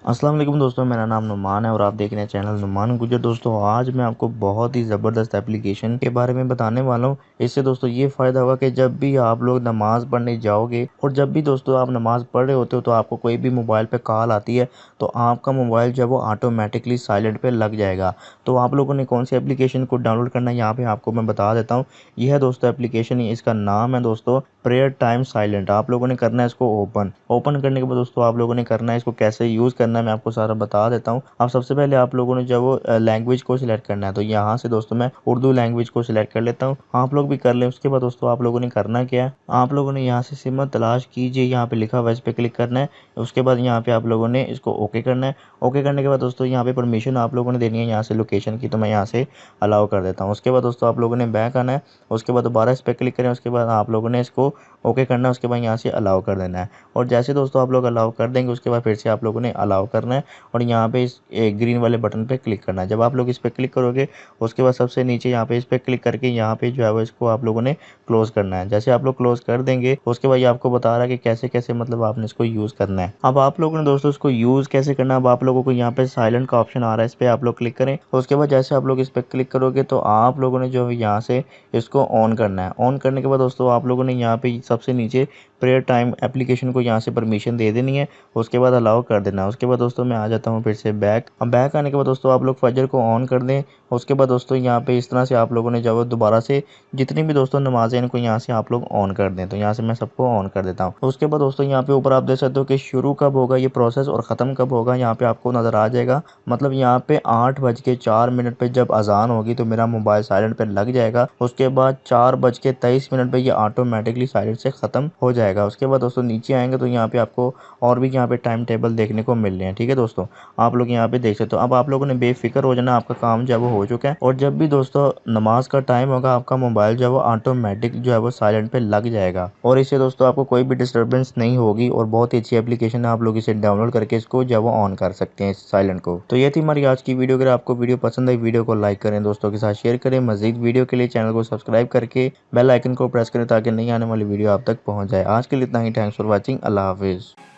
अस्सलाम वालेकुम दोस्तों, मेरा नाम नुमान है और आप देख रहे हैं चैनल नुमान गुजर। दोस्तों आज मैं आपको बहुत ही ज़बरदस्त एप्लीकेशन के बारे में बताने वाला हूँ। इससे दोस्तों ये फ़ायदा होगा कि जब भी आप लोग नमाज़ पढ़ने जाओगे और जब भी दोस्तों आप नमाज़ पढ़ रहे होते हो तो आपको कोई भी मोबाइल पे कॉल आती है तो आपका मोबाइल जो है वो ऑटोमेटिकली साइलेंट पे लग जाएगा। तो आप लोगों ने कौन सी एप्लीकेशन को डाउनलोड करना है यहाँ पे आपको मैं बता देता हूँ। यह है दोस्तों एप्लीकेशन, इसका नाम है दोस्तों प्रेयर टाइम साइलेंट। आप लोगों ने करना है इसको ओपन करने के बाद दोस्तों आप लोगों ने करना है इसको कैसे यूज़ करना है मैं आपको सारा बता देता हूँ। अब सबसे पहले आप लोगों ने जब वो लैंग्वेज को सिलेक्ट करना है तो यहाँ से दोस्तों मैं उर्दू लैंग्वेज को सिलेक्ट कर लेता हूँ। आप लोग भी कर लें। उसके बाद दोस्तों आप लोगों ने करना क्या है, आप लोगों ने यहाँ से सिम तलाश कीजिए, यहाँ पे लिखा हुआ है इस पर क्लिक करना है। उसके बाद यहाँ पे आप लोगों ने इसको ओके करना है। ओके करने के बाद दोस्तों यहाँ पे परमिशन आप लोगों ने देनी है यहाँ से लोकेशन की, तो मैं यहाँ से अलाउ कर देता हूँ। उसके बाद दोस्तों आप लोगों ने बैक आना है। उसके बाद दोबारा इस पर क्लिक करें। उसके बाद आप लोगों ने इसको ओके करना है। उसके बाद यहाँ से अलाउ कर देना है। और जैसे दोस्तों आप लोग अलाउ कर देंगे उसके बाद फिर से आप लोगों ने अलाउ करना है और यहाँ पे इस ग्रीन वाले बटन पे क्लिक करना है। जब आप लोग इस पर क्लिक करोगे उसके बाद सबसे नीचे यहाँ पे इस पर क्लिक करके यहाँ पे जो है वो इसको आप लोगों ने क्लोज करना है। जैसे आप लोग क्लोज कर देंगे उसके बाद ये आपको बता रहा है कि कैसे कैसे मतलब आपने इसको यूज़ करना है। अब आप लोगों ने दोस्तों इसको यूज़ कैसे करना है, अब आप लोगों को यहाँ पे साइलेंट का ऑप्शन आ रहा है, इस पर आप लोग क्लिक करें। उसके बाद जैसे आप लोग इस पर क्लिक करोगे तो आप लोगों ने जो है यहाँ से इसको ऑन करना है। ऑन करने के बाद दोस्तों आप लोगों ने यहाँ पे सबसे नीचे प्रेयर टाइम एप्लीकेशन को यहाँ से परमिशन दे देनी है। उसके बाद अलाउ कर देना है। उसके बाद दोस्तों मैं आ जाता हूँ फिर से बैक। अब बैक आने के बाद दोस्तों आप लोग फजर को ऑन कर दें। उसके बाद दोस्तों यहाँ पे इस तरह से आप लोगों ने जब दोबारा से जितनी भी दोस्तों नमाजें इनको यहाँ से आप लोग ऑन कर दें, तो यहाँ से मैं सबको ऑन कर देता हूँ। उसके बाद दोस्तों यहाँ पे ऊपर आप देख सकते हो कि शुरू कब होगा ये प्रोसेस और ख़त्म कब होगा, यहाँ पे आपको नज़र आ जाएगा। मतलब यहाँ पे 8:04 पे जब अजान होगी तो मेरा मोबाइल साइलेंट पे लग जाएगा। उसके बाद 4:23 पे ये ऑटोमेटिकली साइलेंट से ख़त्म हो जाएगा। उसके बाद दोस्तों नीचे आएंगे तो यहाँ पे आपको और भी यहाँ पे टाइम टेबल देखने को मिल रहे हैं। ठीक है दोस्तों, आप लोग यहाँ पे देख सकते हो। अब आप लोगों ने बेफिक्र हो जाना, आपका काम जो है वो हो चुका है। और जब भी दोस्तों नमाज का टाइम होगा आपका मोबाइल जो है वो ऑटोमेटिक जो है वो साइलेंट पे लग जाएगा और इससे दोस्तों आपको कोई भी डिस्टर्बेंस नहीं होगी और बहुत ही अच्छी एप्लीकेशन है। आप लोग इसे डाउनलोड करके इसको जो है वो ऑन कर सकते हैं इस साइलेंट को। तो ये थी हमारी आज की वीडियो। अगर आपको वीडियो पसंद आई वीडियो को लाइक करें, दोस्तों के साथ शेयर करें। मजीद वीडियो के लिए चैनल को सब्सक्राइब करके बेल आइकन को प्रेस करें ताकि नई आने वाली वीडियो आप तक पहुंच जाए। आज के लिए इतना ही। Thanks for watching. अल्लाह हाफिज़।